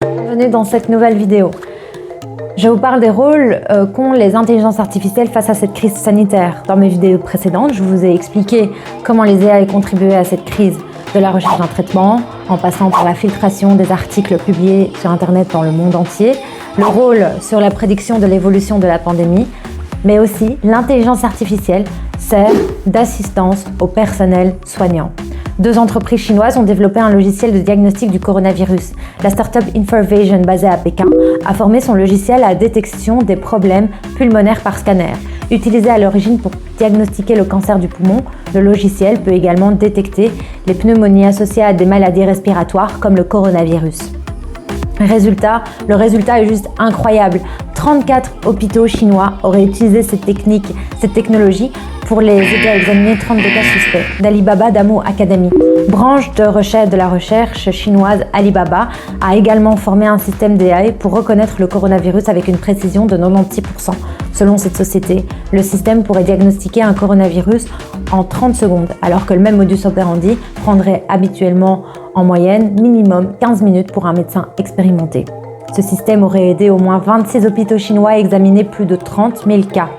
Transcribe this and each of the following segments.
Bienvenue dans cette nouvelle vidéo. Je vous parle des rôles qu'ont les intelligences artificielles face à cette crise sanitaire. Dans mes vidéos précédentes, je vous ai expliqué comment les AI contribuaient à cette crise, de la recherche d'un traitement, en passant par la filtration des articles publiés sur Internet dans le monde entier, le rôle sur la prédiction de l'évolution de la pandémie, mais aussi l'intelligence artificielle sert d'assistance au personnel soignant. 2 entreprises chinoises ont développé un logiciel de diagnostic du coronavirus. La start-up Infervision, basée à Pékin, a formé son logiciel à la détection des problèmes pulmonaires par scanner. Utilisé à l'origine pour diagnostiquer le cancer du poumon, le logiciel peut également détecter les pneumonies associées à des maladies respiratoires comme le coronavirus. Le résultat est juste incroyable. 34 hôpitaux chinois auraient utilisé cette technologie pour les aider à examiner 32 cas suspects. D'Alibaba Damo Academy, branche de la recherche chinoise Alibaba, a également formé un système d'AI pour reconnaître le coronavirus avec une précision de 96%. Selon cette société, le système pourrait diagnostiquer un coronavirus en 30 secondes, alors que le même modus operandi prendrait habituellement en moyenne minimum 15 minutes pour un médecin expérimenté. Ce système aurait aidé au moins 26 hôpitaux chinois à examiner plus de 30 000 cas.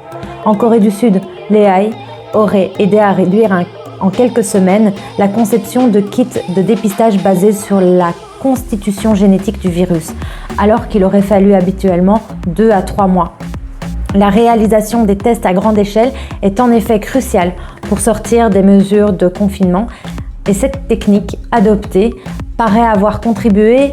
En Corée du Sud, l'AI aurait aidé à réduire en quelques semaines la conception de kits de dépistage basés sur la constitution génétique du virus, alors qu'il aurait fallu habituellement 2 à 3 mois. La réalisation des tests à grande échelle est en effet cruciale pour sortir des mesures de confinement, et cette technique adoptée paraît avoir contribué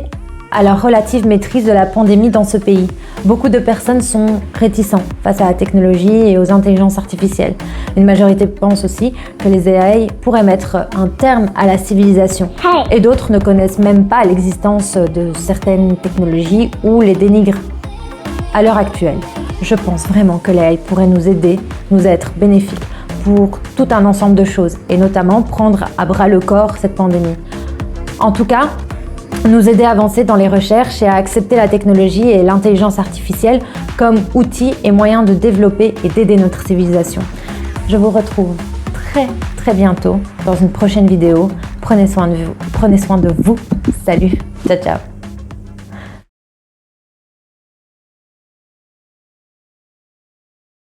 à la relative maîtrise de la pandémie dans ce pays. Beaucoup de personnes sont réticentes face à la technologie et aux intelligences artificielles. Une majorité pense aussi que les AI pourraient mettre un terme à la civilisation. Et d'autres ne connaissent même pas l'existence de certaines technologies ou les dénigrent. À l'heure actuelle, je pense vraiment que l'AI pourrait nous aider, nous être bénéfique pour tout un ensemble de choses, et notamment prendre à bras le corps cette pandémie. En tout cas, nous aider à avancer dans les recherches et à accepter la technologie et l'intelligence artificielle comme outils et moyens de développer et d'aider notre civilisation. Je vous retrouve très bientôt dans une prochaine vidéo. Prenez soin de vous. Salut, ciao.